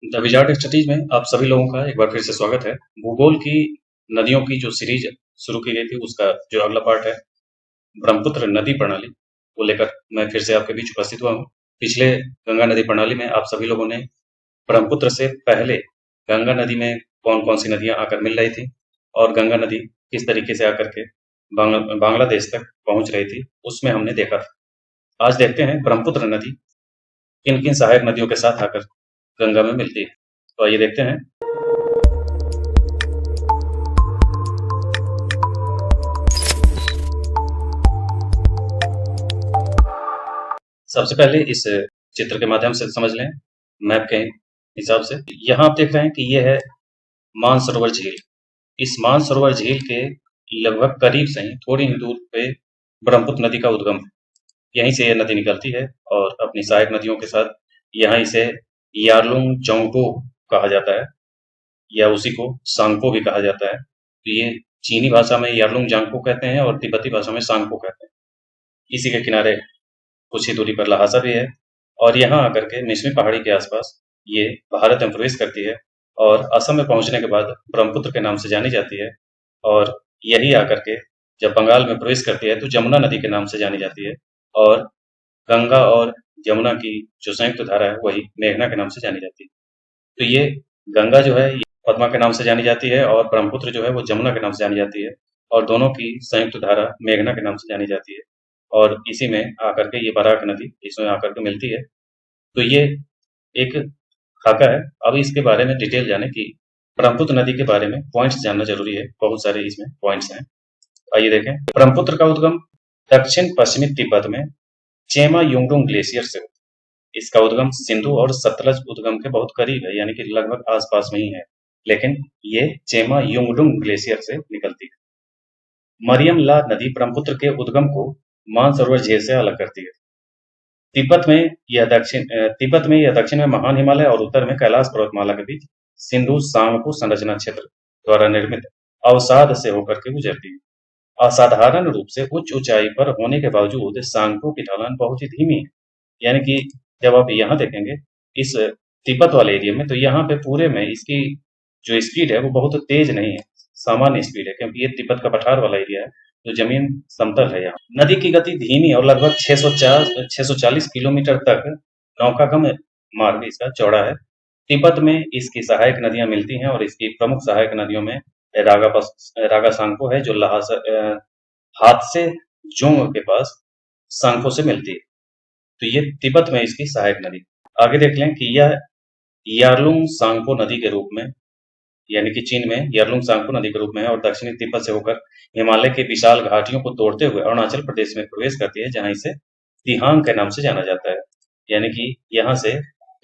The wizard studies में आप सभी लोगों का एक बार फिर से स्वागत है। भूगोल की नदियों की जो सीरीज शुरू की गई थी उसका जो अगला पार्ट है ब्रह्मपुत्र नदी प्रणाली को लेकर मैं फिर से आपके बीच उपस्थित हुआ हूँ। पिछले गंगा नदी प्रणाली में आप सभी लोगों ने ब्रह्मपुत्र से पहले गंगा नदी में कौन कौन सी नदियां आकर मिल रही थी और गंगा नदी किस तरीके से आकर के बांग्लादेश तक पहुंच रही थी उसमें हमने देखा था। आज देखते हैं ब्रह्मपुत्र नदी किन किन सहायक नदियों के साथ आकर गंगा में मिलती है। तो आइए देखते हैं। सबसे पहले इस चित्र के माध्यम से समझ लें, मैप के हिसाब से। यहाँ आप देख रहे हैं कि ये है मानसरोवर झील। इस मानसरोवर झील के लगभग करीब से ही थोड़ी ही दूर पे ब्रह्मपुत्र नदी का उद्गम है। यहीं से ये नदी निकलती है और अपनी सहायक नदियों के साथ यहाँ इसे यारलुंग जोंगपो कहा जाता है या उसी को सांगपो भी कहा जाता है। तो ये चीनी भाषा में यारलुंग जांगपो कहते हैं और तिब्बती भाषा में सांगपो कहते हैं। इसी के किनारे कुछ ही दूरी पर लहासा भी है और यहाँ आकर के मिसमी पहाड़ी के आसपास ये भारत में प्रवेश करती है और असम में पहुंचने के बाद ब्रह्मपुत्र के नाम से जानी जाती है और यही आकर के जब बंगाल में प्रवेश करती है तो जमुना नदी के नाम से जानी जाती है और गंगा और जमुना की जो संयुक्त धारा है वही मेघना के नाम से जानी जाती है। तो ये गंगा जो है ये पद्मा के नाम से जानी जाती है और ब्रह्मपुत्र जो है वो जमुना के नाम से जानी जाती है और दोनों की संयुक्त धारा मेघना के नाम से जानी जाती है और इसी में आकर के ये बराक नदी इसमें आकर के मिलती है। तो ये एक खाका है। अब इसके बारे में डिटेल जाने की ब्रह्मपुत्र नदी के बारे में पॉइंट्स जानना जरूरी है। बहुत सारे इसमें पॉइंट्स हैं, आइए देखें। ब्रह्मपुत्र का उद्गम दक्षिण पश्चिमी तिब्बत में चेमा युंगडुंग ग्लेशियर से होता है। इसका उद्गम सिंधु और सतलज उद्गम के बहुत करीब है, यानी कि लगभग आसपास में ही है, लेकिन ये चेमा युंगडुंग ग्लेशियर से निकलती है। मरियम ला नदी ब्रह्मपुत्र के उद्गम को मानसरोवर झील से अलग करती है। तिब्बत में यह दक्षिण में महान हिमालय और उत्तर में कैलाश पर्वतमाला के बीच सिंधु सांगपो संरचना क्षेत्र द्वारा निर्मित अवसाद से होकर के गुजरती है। असाधारण रूप से उच्च ऊंचाई पर होने के बावजूद सांगपो की ढलान बहुत ही धीमी है, यानी कि जब आप यहाँ देखेंगे इस तिब्बत वाले एरिया में तो यहाँ पे पूरे में इसकी जो स्पीड है वो बहुत तेज नहीं है, सामान्य स्पीड है, क्योंकि ये तिब्बत का पठार वाला एरिया है तो जमीन समतल है। यहाँ नदी की गति धीमी और लगभग 640 किलोमीटर तक नौकागम मार्ग इसका चौड़ा है। तिब्बत में इसकी सहायक नदियां मिलती हैं और इसकी प्रमुख सहायक नदियों में रागा सांगपो है जो हादसे जोंग के पास सांगपो से मिलती है। तो ये तिब्बत में इसकी सहायक नदी। आगे देख लें कि यह यारलुंग सांगपो नदी के रूप में, यानी कि चीन में यारलुंग सांगपो नदी के रूप में है और दक्षिणी तिब्बत से होकर हिमालय के विशाल घाटियों को तोड़ते हुए अरुणाचल प्रदेश में प्रवेश करती है, जहां इसे दिहांग के नाम से जाना जाता है। यानी कि यहाँ से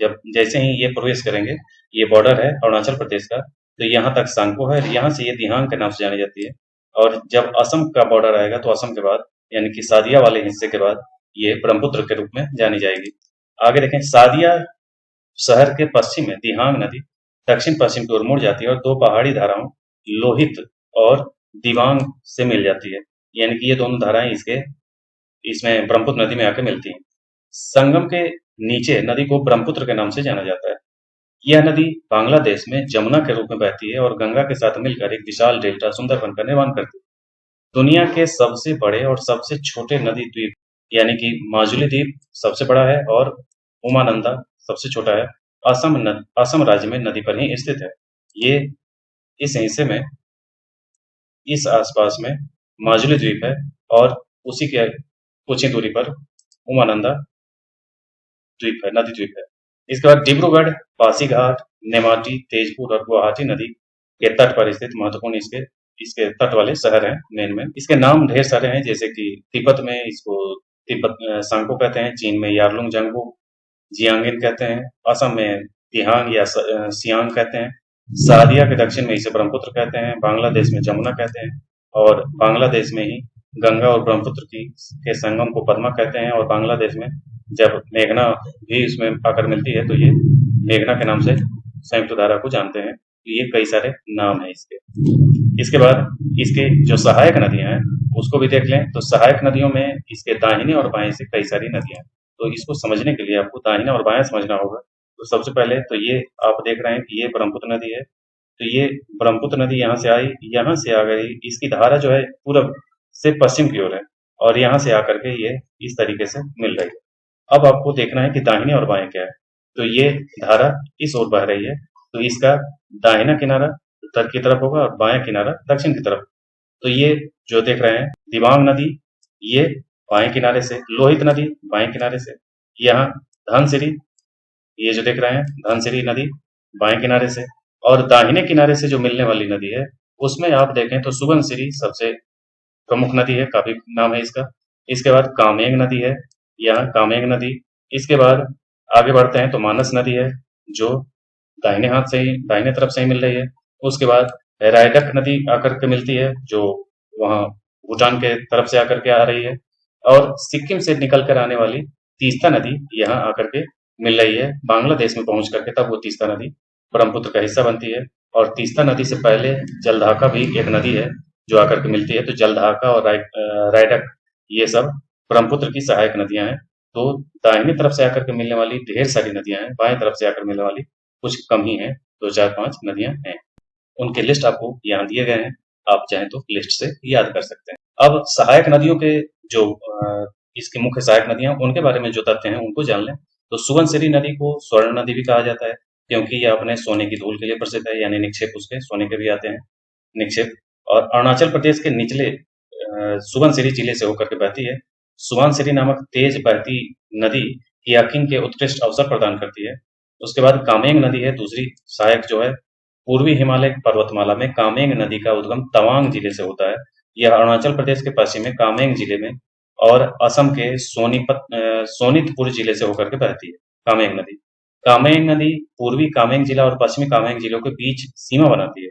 जब जैसे ही ये प्रवेश करेंगे, ये बॉर्डर है अरुणाचल प्रदेश का, तो यहाँ तक सांगपो है, यहाँ से ये दिहांग के नाम से जानी जाती है और जब असम का बॉर्डर आएगा तो असम के बाद यानी कि सादिया वाले हिस्से के बाद ये ब्रह्मपुत्र के रूप में जानी जाएगी। आगे देखें, सादिया शहर के पश्चिम में दिहांग नदी दक्षिण पश्चिम की ओर मुड़ जाती है और दो पहाड़ी धाराओं लोहित और दिवांग से मिल जाती है, यानी कि ये दोनों धाराएं इसमें ब्रह्मपुत्र नदी में आकर मिलती हैं। संगम के नीचे नदी को ब्रह्मपुत्र के नाम से जाना जाता है। यह नदी बांग्लादेश में जमुना के रूप में बहती है और गंगा के साथ मिलकर एक विशाल डेल्टा सुंदरबन का निर्माण करती है। दुनिया के सबसे बड़े और सबसे छोटे नदी द्वीप यानी कि माजुली द्वीप सबसे बड़ा है और उमानंदा सबसे छोटा है। असम राज्य में नदी पर ही स्थित है। ये इस हिस्से में इस आसपास में माजुली द्वीप है और उसी के कुछ ही दूरी पर उमानंदा द्वीप है, नदी द्वीप है। इसके बाद डिब्रूगढ़, पासीघाट, नेमाटी, तेजपुर और गुवाहाटी नदी के तट पर स्थित महत्वपूर्ण इसके तट वाले शहर हैं। मेन इसके नाम ढेर सारे हैं, जैसे कि तिब्बत में इसको तिब्बत सांगपो कहते हैं, चीन में यारलुंग जांगपो, जियांगिन कहते हैं, असम में दिहांग या सियांग कहते हैं, सादिया के दक्षिण में इसे ब्रह्मपुत्र कहते हैं, बांग्लादेश में जमुना कहते हैं और बांग्लादेश में ही गंगा और ब्रह्मपुत्र के संगम को पद्मा कहते हैं और बांग्लादेश में जब मेघना भी इसमें आकर मिलती है तो ये मेघना के नाम से संयुक्त धारा को जानते हैं। ये कई सारे नाम हैं इसके। इसके बाद इसके जो सहायक नदियां हैं उसको भी देख लें तो सहायक नदियों में इसके दाहिने और बाएं से कई सारी नदियां हैं। तो इसको समझने के लिए आपको दाहिना और बायां समझना होगा। तो सबसे पहले तो ये आप देख रहे हैं कि ये ब्रह्मपुत्र नदी है। तो ये ब्रह्मपुत्र नदी यहाँ से आई, यहाँ से आ गई, इसकी धारा जो है पूरब से पश्चिम की ओर है और यहाँ से आकर के ये इस तरीके से मिल रही है। अब आपको देखना है कि दाहिने और बाएं क्या है। तो ये धारा इस ओर बह रही है, तो इसका दाहिना किनारा उत्तर की तरफ होगा और बायां किनारा दक्षिण की तरफ। तो ये जो देख रहे हैं दिबांग नदी, ये बाएं किनारे से, लोहित नदी बाएं किनारे से, यहाँ धनसिरी, ये जो देख रहे हैं धनसिरी नदी बाएं किनारे से, और दाहिने किनारे से जो मिलने वाली नदी है उसमें आप देखें तो सुबनसिरी सबसे प्रमुख नदी है, काफी नाम है इसका। इसके बाद कामेंग नदी है, यहाँ कामेंग नदी। इसके बाद आगे बढ़ते हैं तो मानस नदी है जो दाहिने हाथ से ही, दाहिने तरफ से ही मिल रही है। उसके बाद रायडक नदी आकर के मिलती है जो वहाँ भूटान के तरफ से आकर के आ रही है, और सिक्किम से निकल कर आने वाली तीस्ता नदी यहाँ आकर के मिल रही है बांग्लादेश में पहुंच करके, तब वो तीस्ता नदी ब्रह्मपुत्र का हिस्सा बनती है। और तीस्ता नदी से पहले जलढाका भी एक नदी है जो आकर के मिलती है। तो जलढाका और रायडक ये सब ब्रह्मपुत्र की सहायक नदियां हैं। तो दाहिनी तरफ से आकर के मिलने वाली ढेर सारी नदियां हैं, बाएं तरफ से आकर मिलने वाली कुछ कम ही है, दो चार पांच नदियां हैं। उनके लिस्ट आपको यहाँ दिए गए हैं, आप चाहें तो लिस्ट से याद कर सकते हैं। अब सहायक नदियों के जो इसकी मुख्य सहायक नदियां उनके बारे में जो तथ्य हैं उनको जान लें। तो सुबनसिरी नदी को स्वर्ण नदी भी कहा जाता है क्योंकि ये अपने सोने की धूल के लिए प्रसिद्ध है, यानी निक्षेप उसके सोने के भी आते हैं निक्षेप। और अरुणाचल प्रदेश के निचले सुबनसिरी जिले से होकर के बहती है। सुबनसिरी नामक तेज बहती नदी कियाकिंग के उत्कृष्ट अवसर प्रदान करती है। उसके बाद कामेंग नदी है दूसरी सहायक जो है। पूर्वी हिमालय पर्वतमाला में कामेंग नदी का उद्गम तवांग जिले से होता है। यह अरुणाचल प्रदेश के पश्चिम में कामेंग जिले में और असम के सोनितपुर जिले से होकर के बहती है कामेंग नदी। कामेंग नदी पूर्वी कामेंग जिला और पश्चिमी कामेंग जिलों के बीच सीमा बनाती है।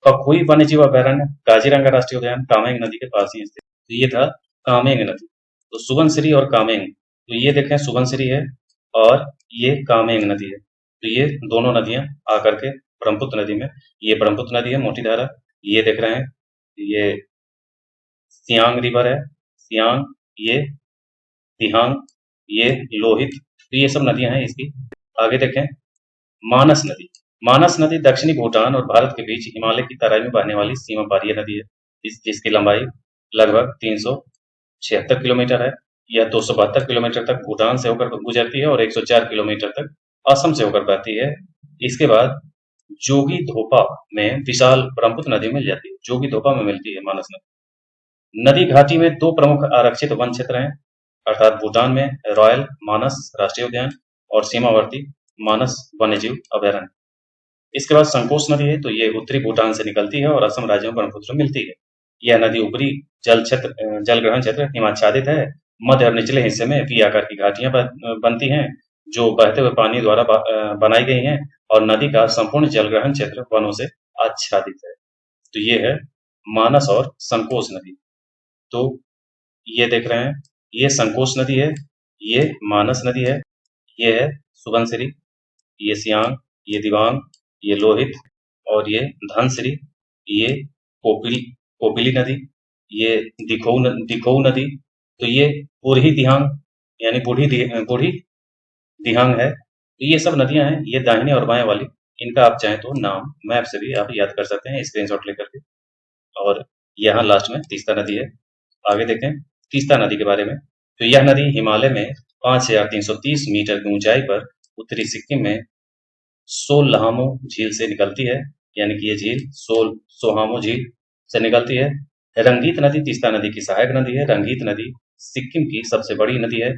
कखुई वन्यजीव अभयारण्य काजीरंगा राष्ट्रीय उद्यान कामेंग नदी के पास ही स्थित। तो ये था कामेंग नदी। तो सुबनसिरी और कामेंग, तो ये देखें सुबनसिरी है और ये कामेंग नदी है। तो ये दोनों नदियां आकर के ब्रह्मपुत्र नदी में, ये ब्रह्मपुत्र नदी है मोटी धारा, ये देख रहे हैं ये सियांग रिवर है, सियांग, ये तिहांग, ये लोहित। तो ये सब नदियां हैं इसकी। आगे देखें मानस नदी। मानस नदी दक्षिणी भूटान और भारत के बीच हिमालय की तराई में बहने वाली सीमा पारीय नदी है। जिसकी लंबाई लगभग 376 किलोमीटर है। यह 272 किलोमीटर तक भूटान से होकर गुजरती है और 104 किलोमीटर तक असम से होकर बहती है। इसके बाद जोगी धोपा में विशाल ब्रह्मपुत्र नदी मिल जाती है, जोगी धोपा में मिलती है मानस नदी। नदी घाटी में दो प्रमुख आरक्षित वन क्षेत्र हैं, अर्थात भूटान में रॉयल मानस राष्ट्रीय उद्यान और सीमावर्ती मानस वन्यजीव अभयारण्य। इसके बाद संकोच नदी है, तो ये उत्तरी भूटान से निकलती है और असम राज्य में ब्रह्मपुत्र में मिलती है। यह नदी ऊपरी जलग्रहण क्षेत्र हिमाच्छादित है। मध्य और निचले हिस्से में वी आकार की घाटियां बनती हैं जो बहते हुए पानी द्वारा बनाई गई हैं, और नदी का संपूर्ण जलग्रहण क्षेत्र वनों से आच्छादित है। तो ये है मानस और संकोच नदी। तो ये देख रहे हैं ये संकोच नदी है, ये मानस नदी है, ये है सुबनसिरी, ये सियांग, ये दिबांग, ये लोहित, और ये धनसिरी, ये कोपिली नदी, ये दिखोऊ नदी। तो ये बूढ़ी दिहांग यानी बूढ़ी दिहांग है। तो ये सब नदियां हैं, ये दाहिने और बाएं वाली। इनका आप चाहें तो नाम मैप से भी आप याद कर सकते हैं स्क्रीनशॉट लेकर के। और यहाँ लास्ट में तीस्ता नदी है। आगे देखें तीस्ता नदी के बारे में। तो यह नदी हिमालय में 5330 मीटर की ऊंचाई पर उत्तरी सिक्किम में सोलहामो झील से निकलती है, यानी कि ये झील सोहामो झील से निकलती है। रंगीत नदी तीस्ता नदी की सहायक नदी है। रंगीत नदी सिक्किम की सबसे बड़ी नदी है।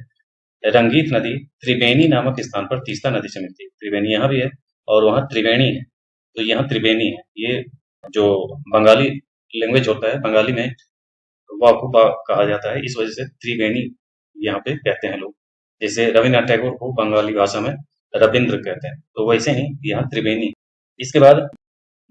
रंगीत नदी त्रिवेणी नामक स्थान पर तीस्ता नदी से मिलती है। त्रिवेणी यहाँ भी है और वहाँ त्रिवेणी है, तो यहाँ त्रिवेणी है। ये जो बंगाली लैंग्वेज होता है, बंगाली में वाकुबा कहा जाता है, इस वजह से त्रिवेणी यहाँ पे कहते हैं लोग। जैसे रविन्द्रनाथ टैगोर को बंगाली भाषा में रविंद्र कहते हैं, तो वैसे ही यहाँ त्रिवेणी। इसके बाद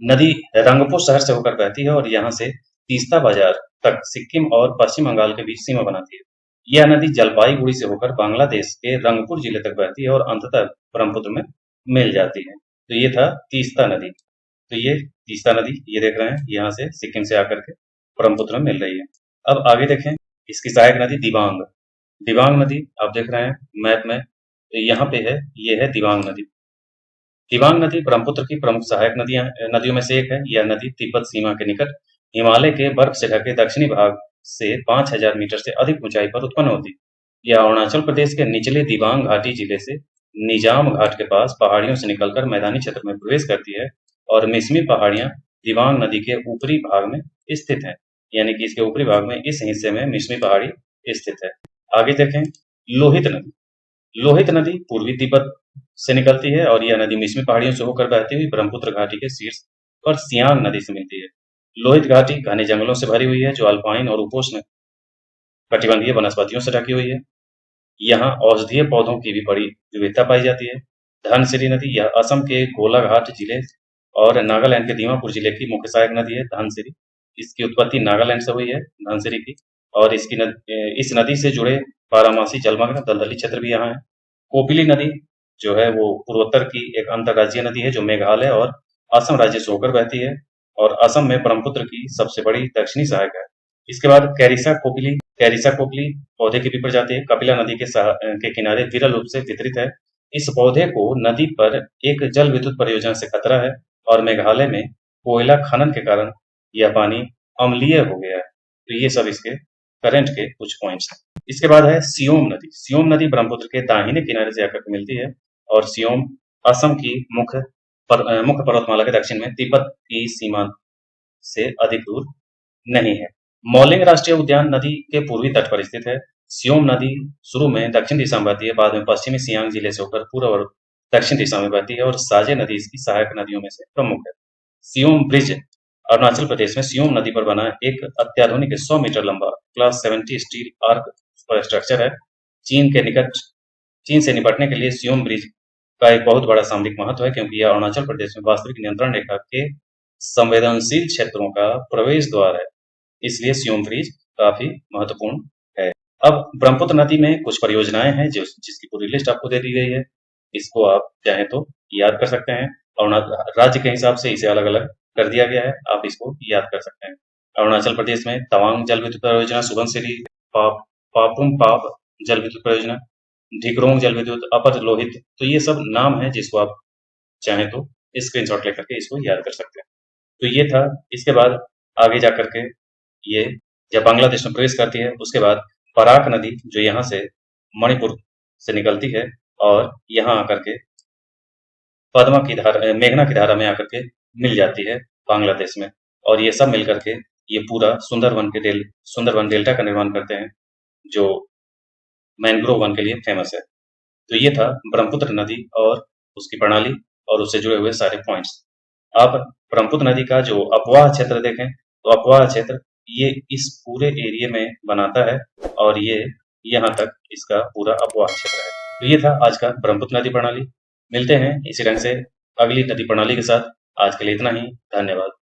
नदी रंगपुर शहर से होकर बहती है और यहाँ से तीस्ता बाजार तक सिक्किम और पश्चिम बंगाल के बीच सीमा बनाती है। यह नदी जलपाईगुड़ी से होकर बांग्लादेश के रंगपुर जिले तक बहती है और अंततः ब्रह्मपुत्र में मिल जाती है। तो ये था तीस्ता नदी। तो ये तीस्ता नदी ये देख रहे हैं, यहाँ से सिक्किम से आकर के ब्रह्मपुत्र में मिल रही है। अब आगे देखें इसकी सहायक नदी दिबांग। दिबांग नदी आप देख रहे हैं मैप में, तो यहाँ पे है, ये है दिबांग नदी। दिबांग नदी ब्रह्मपुत्र की प्रमुख सहायक नदियों में से एक है। यह नदी तिब्बत सीमा के निकट हिमालय के बर्फ से ढके दक्षिणी भाग से 5000 मीटर से अधिक ऊंचाई पर उत्पन्न होती है। यह अरुणाचल प्रदेश के निचले दिबांग घाटी जिले से निजाम घाट के पास पहाड़ियों से निकलकर मैदानी क्षेत्र में प्रवेश करती है और मिसमी पहाड़ियां दिबांग नदी के ऊपरी भाग में स्थित हैं। यानी कि इसके ऊपरी भाग में इस हिस्से में मिसमी पहाड़ी स्थित है। आगे देखें, लोहित नदी। लोहित नदी पूर्वी तिब्बत से निकलती है और यह नदी मिसमी पहाड़ियों से होकर बहती हुई ब्रह्मपुत्र घाटी के शीर्ष पर सियांग नदी से मिलती है। लोहित घाटी घने जंगलों से भरी हुई है जो अल्पाइन और उपोष्ण कटिबंधीय वनस्पतियों से ढकी हुई है। यहाँ औषधीय पौधों की भी बड़ी विविधता पाई जाती है। धनसिरी नदी, यह असम के गोलाघाट जिले और नागालैंड के दीमापुर जिले की मुख्य सहायक नदी है। धनसिरी, इसकी उत्पत्ति नागालैंड से हुई है, धनसिरी की। और इस नदी से जुड़े बारहमासी जलमग्न दलदली क्षेत्र भी यहाँ है। कोपिली नदी जो है वो पूर्वोत्तर की एक अंतर्राज्यीय नदी है जो मेघालय और असम राज्य से होकर बहती है और असम में ब्रह्मपुत्र की सबसे बड़ी दक्षिणी सहायक है। इसके बाद कैरिसा कोपली पौधे की भी प्रजाति है। कपिला नदी के किनारे विरल रूप से वितरित है। इस पौधे को नदी पर एक जल विद्युत परियोजना से खतरा है और मेघालय में कोयला खनन के कारण यह पानी अम्लीय हो गया है। तो ये सब इसके करंट के कुछ पॉइंट्स हैं। इसके बाद है सियोम नदी। सियोम नदी ब्रह्मपुत्र के दाहिने किनारे से आकर के मिलती है और सियोम असम की मुख्य पर्वतमाला के दक्षिण में तिब्बत की सीमा से अधिक दूर नहीं है। मौलिंग राष्ट्रीय उद्यान नदी के पूर्वी तट पर स्थित है। सियोम नदी शुरू में दक्षिण दिशा में बहती है, बाद में पश्चिमी सियांग जिले से होकर पूर्व और दक्षिण दिशा में बहती है और साजे नदी इसकी सहायक नदियों में से प्रमुख है। सियोम ब्रिज अरुणाचल प्रदेश में सियोम नदी पर बना एक अत्याधुनिक 100 मीटर लंबा क्लास 70 स्टील आर्क स्ट्रक्चर है। चीन से निपटने के लिए सियोम ब्रिज का एक बहुत बड़ा सामरिक महत्व है क्योंकि यह अरुणाचल प्रदेश में वास्तविक नियंत्रण रेखा के संवेदनशील क्षेत्रों का प्रवेश द्वार है। इसलिए सियोम ब्रिज काफी महत्वपूर्ण है। अब ब्रह्मपुत्र नदी में कुछ परियोजनाएं हैं जिसकी पूरी लिस्ट आपको दे दी गई है। इसको आप चाहें तो याद कर सकते हैं और राज्य के हिसाब से इसे अलग अलग कर दिया गया है, आप इसको याद कर सकते हैं। अरुणाचल प्रदेश में तवांग जल विद्युत परियोजना, सुबनसिरी पापुम पाप जल विद्युत परियोजना, ढिकरोंग जल विद्युत, अपर लोहित, तो ये सब नाम है जिसको आप चाहें तो स्क्रीनशॉट लेकर के इसको याद कर सकते हैं। तो ये था। इसके बाद आगे जा करके ये जब बांग्लादेश में प्रवेश करती है उसके बाद पराक नदी जो यहाँ से मणिपुर से निकलती है और यहाँ आकर के मेघना की धारा में आकर के मिल जाती है बांग्लादेश में और ये सब मिल करके ये पूरा सुंदरवन डेल्टा का निर्माण करते हैं जो मैंग्रोव वन के लिए फेमस है। तो ये था ब्रह्मपुत्र नदी और उसकी प्रणाली और उससे जुड़े हुए सारे पॉइंट्स। आप ब्रह्मपुत्र नदी का जो अपवाह क्षेत्र देखें तो अपवाह क्षेत्र ये इस पूरे एरिया में बनाता है और ये यहाँ तक इसका पूरा अपवाह क्षेत्र है। तो ये था आज का ब्रह्मपुत्र नदी प्रणाली। मिलते हैं इसी ढंग से अगली नदी प्रणाली के साथ। आज के लिए इतना ही। धन्यवाद।